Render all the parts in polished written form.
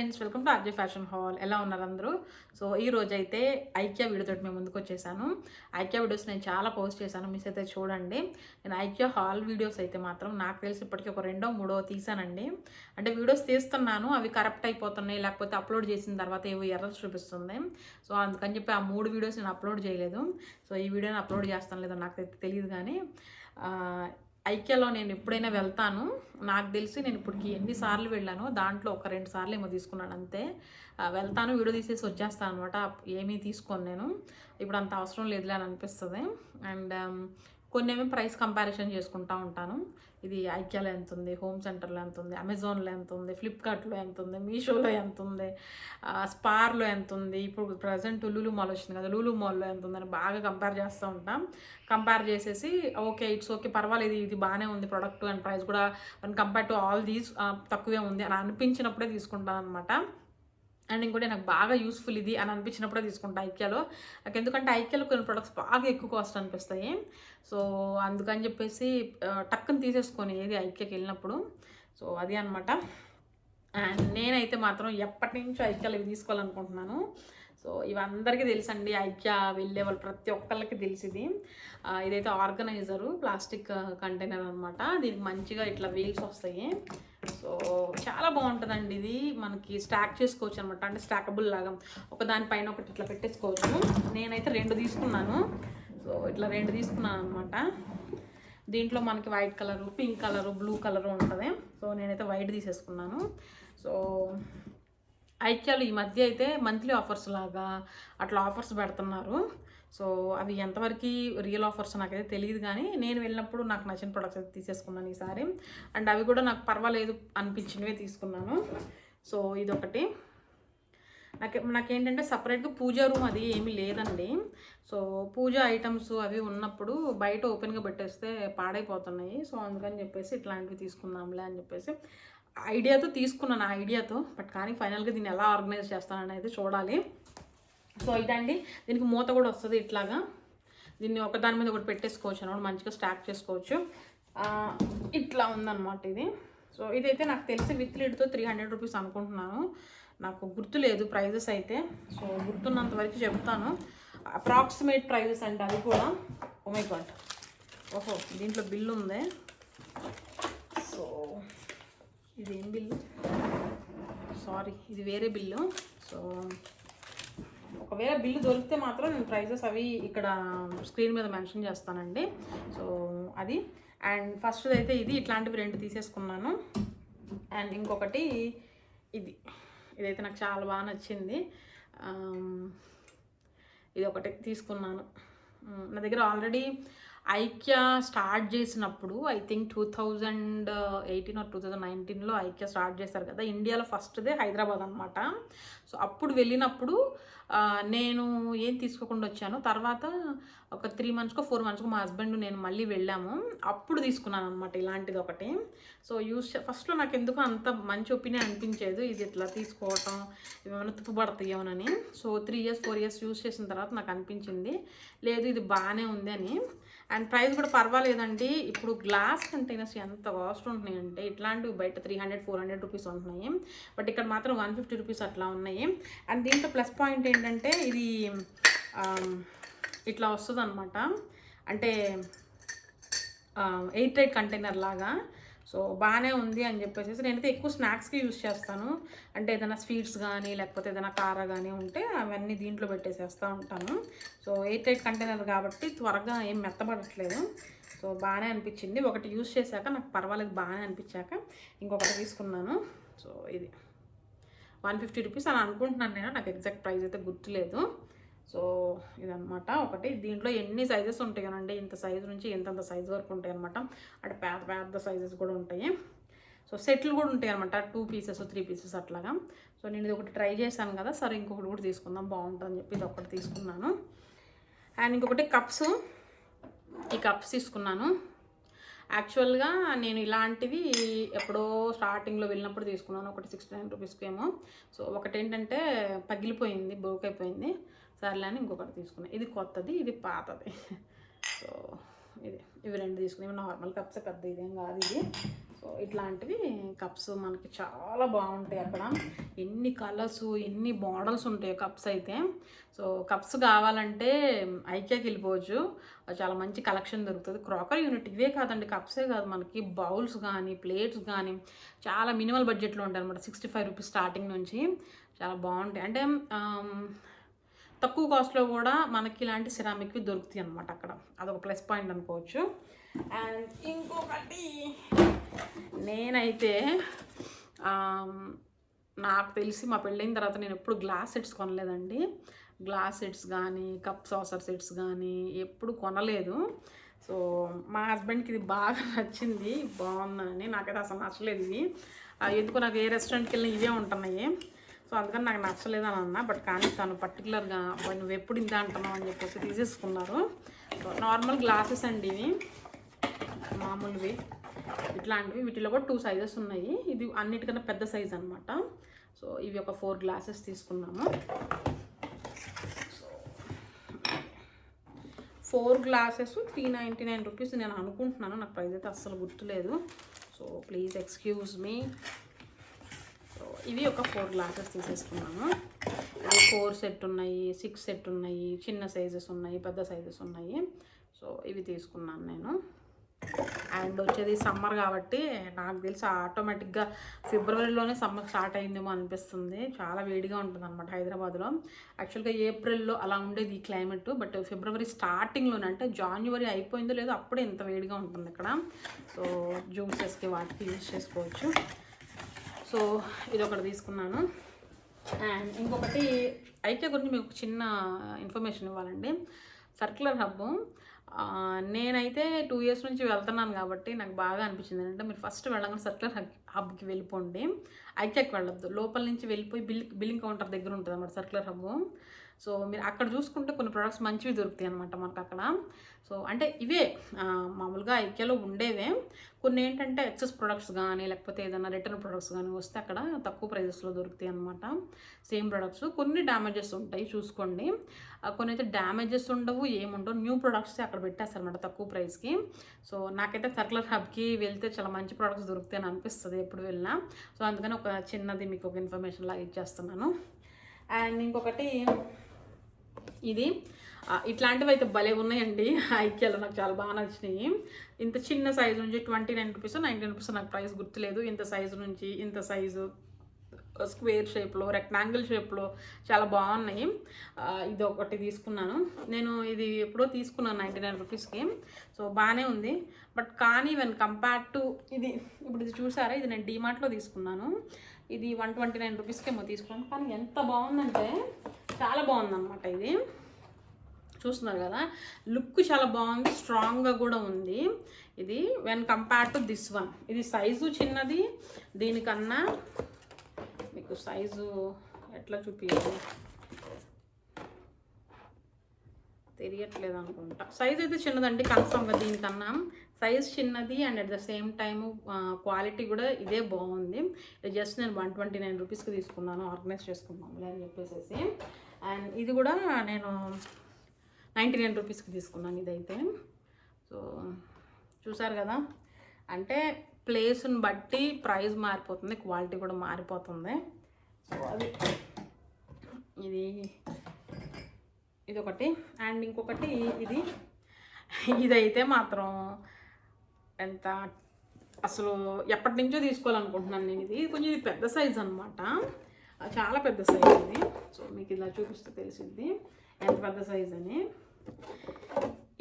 Friends, welcome to RJ fashion hall. ఎలా ఉన్నారు అందరూ? సో ఈ రోజు అయితే ఐక్యా వీడియోతో మేము ముందుకు వచ్చేసాను. ఐక్యా వీడియోస్ నేను చాలా పోస్ట్ చేశాను, మిస్ అయితే చూడండి. నేను ఐక్యా హాల్ వీడియోస్ అయితే మాత్రం నాకు తెలిసి ఇప్పటికీ ఒక రెండో మూడో తీసానండి. అంటే వీడియోస్ తీస్తున్నాను, అవి కరెక్ట్ అయిపోతున్నాయి, లేకపోతే అప్లోడ్ చేసిన తర్వాత ఏవో ఎర్రర్స్ చూపిస్తుంది. సో అందుకని చెప్పి ఆ 3 వీడియోస్ నేను అప్లోడ్ చేయలేదు. సో ఈ వీడియోని అప్లోడ్ చేస్తాను లేదో నాకైతే తెలియదు. కానీ ఐక్యాలో నేను ఎప్పుడైనా వెళ్తాను, నాకు తెలిసి నేను ఇప్పటికి ఎన్నిసార్లు వెళ్ళానో దాంట్లో ఒక 2 సార్లు ఏమో తీసుకున్నాను అంతే. వెళ్తాను, వీడియో తీసేసి వచ్చేస్తాను అనమాట. ఏమీ తీసుకోను నేను, ఇప్పుడు అంత అవసరం లేదులే అని అనిపిస్తుంది. అండ్ కొన్ని ఏమో ప్రైస్ కంపారిజన్ చేసుకుంటూ ఉంటాను. ఇది ఐక్యాలో ఎంత ఉంది, హోమ్ సెంటర్లో ఎంత ఉంది, అమెజాన్లో ఎంత ఉంది, ఫ్లిప్కార్ట్లో ఎంత ఉంది, మీషోలో ఎంత ఉంది, స్పార్లో ఎంత ఉంది, ఇప్పుడు ప్రజెంట్ లూలు మాల్ వచ్చింది కదా, లూలు మాల్లో ఎంత ఉందని బాగా కంపేర్ చేస్తూ ఉంటాం. కంపేర్ చేసేసి ఓకే ఇట్స్ ఓకే పర్వాలేదు, ఇది బాగానే ఉంది ప్రోడక్ట్ అండ్ ప్రైస్ కూడా కంపేర్ టు ఆల్ దీస్ తక్కువే ఉంది అని అనిపించినప్పుడే తీసుకుంటాను అనమాట. అండ్ ఇంకోటి నాకు బాగా యూస్ఫుల్ ఇది అని అనిపించినప్పుడే తీసుకుంటా ఐక్యాలో. నాకు ఎందుకంటే ఐక్యాలో కొన్ని ప్రొడక్ట్స్ బాగా ఎక్కువ కాస్ట్ అనిపిస్తాయి. సో అందుకని చెప్పేసి టక్కుని తీసేసుకొని ఏది ఐక్యాకి వెళ్ళినప్పుడు. సో అది అనమాట. అండ్ నేనైతే మాత్రం ఎప్పటి నుంచో ఐక్యాలు ఇవి తీసుకోవాలనుకుంటున్నాను. సో ఇవి అందరికీ తెలుసండి, ఐక్యా వెళ్ళే వాళ్ళు ప్రతి ఒక్కళ్ళకి తెలిసింది. ఇదైతే ఆర్గనైజరు, ప్లాస్టిక్ కంటైనర్ అనమాట. దీనికి మంచిగా ఇట్లా వీల్స్ వస్తాయి. సో చాలా బాగుంటుందండి. ఇది మనకి స్టాక్ చేసుకోవచ్చు అనమాట, అంటే స్టాకబుల్ లాగా ఒకదానిపైన ఒకటి ఇట్లా పెట్టేసుకోవచ్చు. నేనైతే 2 తీసుకున్నాను. సో ఇట్లా 2 తీసుకున్నాను అనమాట. దీంట్లో మనకి white colour, pink colour, blue colour ఉంటుంది. సో నేనైతే వైట్ తీసేసుకున్నాను. సో ఐక్యాలు ఈ మధ్య అయితే మంత్లీ ఆఫర్స్ లాగా అట్లా ఆఫర్స్ పెడుతున్నారు. సో అవి ఎంతవరకు రియల్ ఆఫర్స్ నాకైతే తెలియదు, కానీ నేను వెళ్ళినప్పుడు నాకు నచ్చిన ప్రొడక్ట్స్ అయితే తీసేసుకున్నాను ఈసారి. అండ్ అవి కూడా నాకు పర్వాలేదు అనిపించినవే తీసుకున్నాను. సో ఇదొకటి. నాకేంటంటే సపరేట్గా పూజా రూమ్ అది ఏమీ లేదండి. సో పూజా ఐటమ్స్ అవి ఉన్నప్పుడు బయట ఓపెన్గా పెట్టేస్తే పాడైపోతున్నాయి. సో అందుకని చెప్పేసి ఇట్లాంటివి తీసుకుందాంలే అని చెప్పేసి ఐడియాతో తీసుకున్నాను, ఆ ఐడియాతో. బట్ కానీ ఫైనల్గా దీన్ని ఎలా ఆర్గనైజ్ చేస్తాననేది చూడాలి. సో ఇదండి, దీనికి మూత కూడా వస్తుంది ఇట్లాగా. దీన్ని ఒకదాని మీద ఒకటి పెట్టేసుకోవచ్చు అనమాట, మంచిగా స్టాక్ చేసుకోవచ్చు. ఇట్లా ఉందన్నమాట ఇది. సో ఇదైతే నాకు తెలిసి విత్ లిడ్తో 300 రూపీస్ అనుకుంటున్నాను, నాకు గుర్తులేదు ప్రైజెస్ అయితే. సో గుర్తున్నంత వరకు చెప్తాను, అప్రాక్సిమేట్ ప్రైజెస్ అంటే అవి కూడా. ఓ మై గాడ్, ఓహో దీంట్లో బిల్లు ఉంది. సో ఇది ఏం బిల్లు, సారీ ఇది వేరే బిల్లు. సో ఒకవేళ బిల్లు దొరికితే మాత్రం నేను ప్రైజెస్ అవి ఇక్కడ స్క్రీన్ మీద మెన్షన్ చేస్తానండి. సో అది. అండ్ ఫస్ట్ అయితే ఇది ఇట్లాంటివి 2 తీసేసుకున్నాను. అండ్ ఇంకొకటి ఇదైతే నాకు చాలా బాగా నచ్చింది. ఇది ఒకటి తీసుకున్నాను. నా దగ్గర ఆల్రెడీ ఐక్యా స్టార్ట్ చేసినప్పుడు ఐ థింక్ 2018 ఆర్ 2019లో ఐక్యా స్టార్ట్ చేశారు కదా, ఇండియాలో ఫస్ట్దే హైదరాబాద్ అనమాట. సో అప్పుడు వెళ్ళినప్పుడు నేను ఏం తీసుకోకుండా వచ్చాను. తర్వాత ఒక 3 మంత్స్కో 4 మంత్స్కో మా హస్బెండ్ నేను మళ్ళీ వెళ్ళాము, అప్పుడు తీసుకున్నాను అనమాట ఇలాంటిది ఒకటి. సో ఫస్ట్లో నాకు ఎందుకు అంత మంచి ఒపీనియన్ అనిపించేది, ఇది ఇట్లా తీసుకోవటం ఏమైనా తుప్పుపడతాయేమోనని. సో 3 years 4 years యూస్ చేసిన తర్వాత నాకు అనిపించింది లేదు ఇది బాగానే ఉంది అని. అండ్ ప్రైస్ కూడా పర్వాలేదండి. ఇప్పుడు గ్లాస్ కంటైనర్స్ ఎంత కాస్ట్ ఉంటున్నాయంటే ఇట్లాంటివి బయట 300-400 రూపీస్ ఉంటున్నాయి, బట్ ఇక్కడ మాత్రం 150 రూపీస్ అట్లా ఉన్నాయి. అండ్ దీంట్లో ప్లస్ పాయింట్ ఏంటంటే ఇది ఇట్లా వస్తుంది అనమాట, అంటే ఎయిర్ టైట్ కంటైనర్ లాగా. సో బాగానే ఉంది అని చెప్పేసి నేనైతే ఎక్కువ స్నాక్స్కి యూజ్ చేస్తాను. అంటే ఏదైనా స్వీట్స్ కానీ లేకపోతే ఏదైనా కార కానీ ఉంటే అవన్నీ దీంట్లో పెట్టేసేస్తూ ఉంటాను. సో ఎయిర్ టైట్ కంటైనర్ కాబట్టి త్వరగా ఏం మెత్తబడట్లేదు. సో బాగానే అనిపించింది. ఒకటి యూజ్ చేశాక నాకు పర్వాలేదు బాగానే అనిపించాక ఇంకొకటి తీసుకున్నాను. సో ఇది 150 రూపీస్ అని అనుకుంటున్నాను నేను, నాకు ఎగ్జాక్ట్ ప్రైస్ అయితే గుర్తులేదు. సో ఇదనమాట ఒకటి. దీంట్లో ఎన్ని సైజెస్ ఉంటాయి అంటే ఇంత సైజు నుంచి ఎంతంత సైజు వరకు ఉంటాయి అనమాట, అంటే పెద్ద పెద్ద సైజెస్ కూడా ఉంటాయి. సో సెట్లు కూడా ఉంటాయి అనమాట, 2 pieces 3 pieces అట్లాగా. సో నేను ఇది ఒకటి ట్రై చేశాను కదా, సరే ఇంకొకటి కూడా తీసుకుందాం బాగుంటుందని చెప్పి ఇది ఒకటి తీసుకున్నాను. అండ్ ఇంకొకటి కప్స్, ఈ కప్స్ తీసుకున్నాను. యాక్చువల్గా నేను ఇలాంటివి ఎప్పుడో స్టార్టింగ్లో వెళ్ళినప్పుడు తీసుకున్నాను, ఒకటి 69 రూపీస్కి ఏమో. సో ఒకటి ఏంటంటే పగిలిపోయింది, బ్రోక్ అయిపోయింది, సర్లే అని ఇంకొకటి తీసుకున్నాను. ఇది కొత్తది, ఇది పాతది. సో ఇవి 2 తీసుకున్నాయి. నార్మల్ కప్స్, పెద్ద ఇదేం కాదు ఇది. సో ఇట్లాంటివి కప్స్ మనకి చాలా బాగుంటాయి అక్కడ. ఎన్ని కలర్స్, ఎన్ని మోడల్స్ ఉంటాయి కప్స్ అయితే. సో కప్స్ కావాలంటే ఐక్యాకి వెళ్ళిపోవచ్చు, చాలా మంచి కలెక్షన్ దొరుకుతుంది. క్రాకరీ యూనిట్ ఇవే కాదండి, కప్సే కాదు, మనకి బౌల్స్ కానీ ప్లేట్స్ కానీ చాలా మినిమల్ బడ్జెట్లో ఉంటాయి అనమాట. 65 రూపీస్ స్టార్టింగ్ నుంచి చాలా బాగుంటాయి. అంటే తక్కువ కాస్ట్లో కూడా మనకి ఇలాంటి సిరామిక్వి దొరుకుతాయి అనమాట అక్కడ. అదొక ప్లస్ పాయింట్ అనుకోవచ్చు. అండ్ ఇంకొకటి నేనైతే నాకు తెలిసి మా పెళ్ళైన తర్వాత నేను ఎప్పుడు గ్లాస్ సెట్స్ కొనలేదండి. గ్లాస్ సెట్స్ కానీ కప్ సాసర్ సెట్స్ కానీ ఎప్పుడు కొనలేదు. సో మా హస్బెండ్కి ఇది బాగా నచ్చింది, బాగుందని. నాకైతే అసలు నచ్చలేదు ఇవి. ఎందుకు నాకు ఏ రెస్టారెంట్కి వెళ్ళినా ఇవే ఉంటున్నాయి. సో అందుకని నాకు నచ్చలేదు అని అన్నా. బట్ కానీ తను పర్టికులర్గా నువ్వు ఎప్పుడు ఇంత అంటున్నావు అని చెప్పేసి తీసేసుకున్నారు. సో నార్మల్ గ్లాసెస్ అండి ఇవి, మామూలువి ఇట్లాంటివి. వీటిలో కూడా 2 సైజెస్ ఉన్నాయి. ఇది అన్నిటికన్నా పెద్ద సైజ్ అనమాట. సో ఇవి ఒక 4 గ్లాసెస్ తీసుకున్నాము. సో 4 గ్లాసెస్ 399 రూపీస్ నేను అనుకుంటున్నాను, నాకు ప్రైస్ అయితే అస్సలు గుర్తులేదు. So please excuse me. So ఇవి ఒక 4 గ్లాసెస్ తీసేసుకున్నాను. ఇవి 4 సెట్ ఉన్నాయి, 6 సెట్ ఉన్నాయి, చిన్న సైజెస్ ఉన్నాయి, పెద్ద సైజెస్ ఉన్నాయి. సో ఇవి తీసుకున్నాను నేను. అండ్ వచ్చేది సమ్మర్ కాబట్టి నాకు తెలిసి ఆటోమేటిక్గా ఫిబ్రవరిలోనే సమ్మర్ స్టార్ట్ అయిందేమో అనిపిస్తుంది. చాలా వేడిగా ఉంటుంది అనమాట హైదరాబాద్లో. యాక్చువల్గా ఏప్రిల్లో అలా ఉండేది ఈ క్లైమేట్, బట్ ఫిబ్రవరి స్టార్టింగ్లోనే, అంటే జాన్యువరి అయిపోయిందో లేదో అప్పుడే ఇంత వేడిగా ఉంటుంది ఇక్కడ. సో జ్యూసెస్కి వాటికి యూజ్ చేసుకోవచ్చు. సో ఇది ఒకటి తీసుకున్నాను. అండ్ ఇంకొకటి ఐక్యా గురించి మీకు చిన్న ఇన్ఫర్మేషన్ ఇవ్వాలండి. సర్క్యులర్ హబ్ నేనైతే 2 ఇయర్స్ నుంచి వెళ్తున్నాను కాబట్టి నాకు బాగా అనిపించింది ఏంటంటే, మీరు ఫస్ట్ వెళ్ళగానే సర్క్యులర్ హబ్కి వెళ్ళిపోండి, ఐక్యాకి వెళ్ళొద్దు. లోపల నుంచి వెళ్ళిపోయి బిల్లింగ్ కౌంటర్ దగ్గర ఉంటుంది అన్నమాట సర్క్యులర్ హబ్. సో మీరు అక్కడ చూసుకుంటే కొన్ని ప్రొడక్ట్స్ మంచివి దొరుకుతాయి అనమాట మనకు అక్కడ. సో అంటే ఇవే మామూలుగా ఐక్యాలో ఉండేవే. కొన్ని ఏంటంటే ఎక్సెస్ ప్రొడక్ట్స్ కానీ లేకపోతే ఏదైనా రిటర్న్ ప్రొడక్ట్స్ కానీ వస్తే అక్కడ తక్కువ ప్రైజెస్లో దొరుకుతాయి అనమాట సేమ్ ప్రొడక్ట్స్. కొన్ని డ్యామేజెస్ ఉంటాయి చూసుకోండి, కొన్ని అయితే డ్యామేజెస్ ఉండవు, ఏముండవు. న్యూ ప్రొడక్ట్స్ అక్కడ పెట్టేస్తారు అనమాట తక్కువ ప్రైస్కి. సో నాకైతే సర్క్యులర్ హబ్కి వెళ్తే చాలా మంచి ప్రొడక్ట్స్ దొరుకుతాయి అని అనిపిస్తుంది ఎప్పుడు వెళ్ళినా. సో అందుకని ఒక చిన్నది మీకు ఒక ఇన్ఫర్మేషన్ లాగా ఇచ్చేస్తున్నాను. అండ్ ఇంకొకటి ఇది ఇట్లాంటివి అయితే భలే ఉన్నాయండి ఐక్యాలో, నాకు చాలా బాగా నచ్చినాయి. ఇంత చిన్న సైజు నుంచి 29 రూపీస్ 19 రూపీస్, నాకు ప్రైస్ గుర్తులేదు. ఇంత సైజు నుంచి ఇంత సైజు, స్క్వేర్ షేప్లో, రెక్టాంగిల్ షేప్లో చాలా బాగున్నాయి. ఇది ఒకటి తీసుకున్నాను నేను. ఇది ఎప్పుడో తీసుకున్నాను 99 రూపీస్కి. సో బాగానే ఉంది. బట్ కానీ వెన్ కంపేర్ టు ఇది, ఇప్పుడు ఇది చూసారా, ఇది నేను డీమార్ట్లో తీసుకున్నాను. ఇది 129 రూపీస్కి ఏమో తీసుకున్నాను. కానీ ఎంత బాగుందంటే చాలా బాగుందన్నమాట. ఇది చూస్తున్నారు కదా, లుక్ చాలా బాగుంది, స్ట్రాంగ్గా కూడా ఉంది. ఇది when compare to this one, ఇది సైజు చిన్నది. దీనికన్నా మీకు సైజు ఎట్లా చూపించాలి తెలియట్లేదు అనుకుంటా. సైజ్ అయితే చిన్నదండి కన్ఫర్మ్గా, దీనికన్నా సైజ్ చిన్నది. And at the same time quality కూడా ఇదే బాగుంది. ఇది జస్ట్ నేను 129 రూపీస్కి తీసుకున్నాను, ఆర్గనైజ్ చేసుకున్నాము అని చెప్పేసి. అండ్ ఇది కూడా నేను 99 రూపీస్కి తీసుకున్నాను ఇదైతే. సో చూసారు కదా, అంటే ప్లేస్ని బట్టి ప్రైస్ మారిపోతుంది, క్వాలిటీ కూడా మారిపోతుంది. సో అది ఇదొకటి. అండ్ ఇంకొకటి ఇదైతే మాత్రం ఎంత అసలు ఎప్పటి నుంచో తీసుకోవాలనుకుంటున్నాను నేను. ఇది కొంచెం పెద్ద సైజ్ అనమాట, చాలా పెద్ద సైజ్ ఇది. సో మీకు ఇలా చూపిస్తే తెలిసిద్ది ఎంత పెద్ద సైజ్ అని.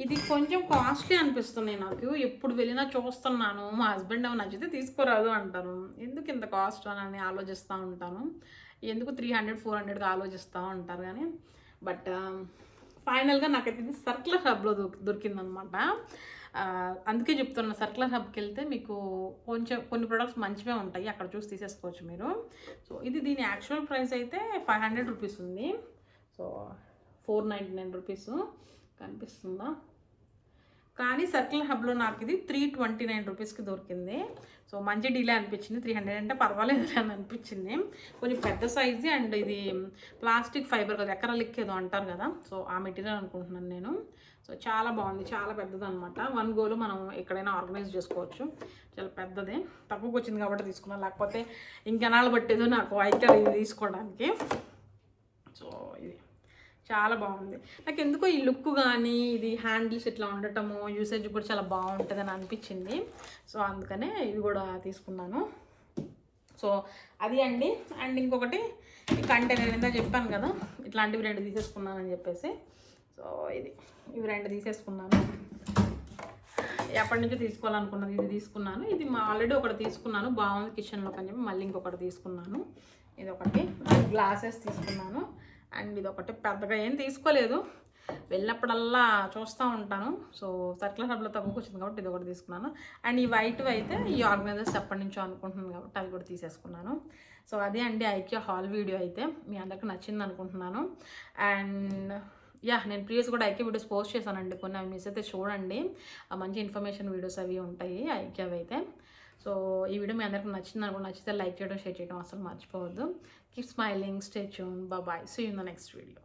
ఇది కొంచెం కాస్ట్లీ అనిపిస్తున్నాయి నాకు. ఎప్పుడు వెళ్ళినా చూస్తున్నాను, మా హస్బెండ్ ఏమో నచ్చితే తీసుకోరాదు అంటారు. ఎందుకు ఇంత కాస్ట్ అని ఆలోచిస్తూ ఉంటాను. ఎందుకు 300-400కి ఆలోచిస్తూ ఉంటారు. కానీ బట్ ఫైనల్గా నాకైతే ఇది సర్క్యులర్ హబ్లో దొరికిందనమాట. అందుకే చెప్తున్నా, సర్క్యులర్ హబ్కి వెళ్తే మీకు కొన్ని ప్రొడక్ట్స్ మంచివే ఉంటాయి, అక్కడ చూసి తీసేసుకోవచ్చు మీరు. సో దీని యాక్చువల్ ప్రైస్ అయితే 500 రూపీస్ ఉంది. సో 499 రూపీస్ కనిపిస్తుందా. కానీ సర్క్యులర్ హబ్లో నాకు ఇది 329 రూపీస్కి దొరికింది. సో మంచి డీలే అనిపించింది. 300 అంటే పర్వాలేదు అని అనిపించింది. కొంచెం పెద్ద సైజు అండ్ ఇది ప్లాస్టిక్ ఫైబర్ కదా, ఎకరాలిక్ ఏదో అంటారు కదా, సో ఆ మెటీరియల్ అనుకుంటున్నాను నేను. సో చాలా బాగుంది, చాలా పెద్దది అనమాట. 1 గోలు మనం ఎక్కడైనా ఆర్గనైజ్ చేసుకోవచ్చు. చాలా పెద్దది, తక్కువకి వచ్చింది కాబట్టి తీసుకున్నాను, లేకపోతే ఇంకెనాళ్ళు పట్టేదో నాకు ఐక్య ఇది తీసుకోవడానికి. సో ఇది చాలా బాగుంది. నాకు ఎందుకో ఈ లుక్ కానీ ఇది హ్యాండిల్స్ ఇట్లా ఉండటము యూసేజ్ కూడా చాలా బాగుంటుంది అని అనిపించింది. సో అందుకనే ఇది కూడా తీసుకున్నాను. సో అది అండి. అండ్ ఇంకొకటి ఈ కంటైనర్ ఇందా చెప్పాను కదా, ఇట్లాంటివి 2 తీసేసుకున్నానని చెప్పేసి. సో ఇవి 2 తీసేసుకున్నాను. ఎప్పటి నుంచో తీసుకోవాలనుకున్నది, ఇది తీసుకున్నాను. ఇది ఆల్రెడీ ఒకటి తీసుకున్నాను, బాగుంది కిచెన్లోకి అని చెప్పి మళ్ళీ ఇంకొకటి తీసుకున్నాను. ఇది ఒకటి గ్లాసెస్ తీసుకున్నాను. అండ్ ఇది ఒకటి పెద్దగా ఏం తీసుకోలేదు, వెళ్ళినప్పుడల్లా చూస్తూ ఉంటాను. సో సర్కులర్ హబ్లో తక్కువకి వచ్చింది కాబట్టి ఇది ఒకటి తీసుకున్నాను. అండ్ ఈ వైట్ అయితే ఈ ఆర్గనైజర్స్ ఎప్పటి నుంచో అనుకుంటున్నాను కాబట్టి అవి కూడా తీసేసుకున్నాను. సో అదే అండి ఐక్యా హాల్ వీడియో అయితే మీ అందరికీ నచ్చింది అనుకుంటున్నాను. అండ్ నేను ప్రీవియస్ కూడా ఐక్యా వీడియోస్ పోస్ట్ చేశానండి కొన్ని, అవి మిస్ అయితే చూడండి. మంచి ఇన్ఫర్మేషన్ వీడియోస్ అవి ఉంటాయి ఐక్యావి అయితే. సో ఈ వీడియో మీ అందరికీ నచ్చింది అనుకుంటే, నచ్చితే లైక్ చేయడం, షేర్ చేయడం అసలు మర్చిపోవద్దు. Keep smiling, stay tune, bye. See you in the next video.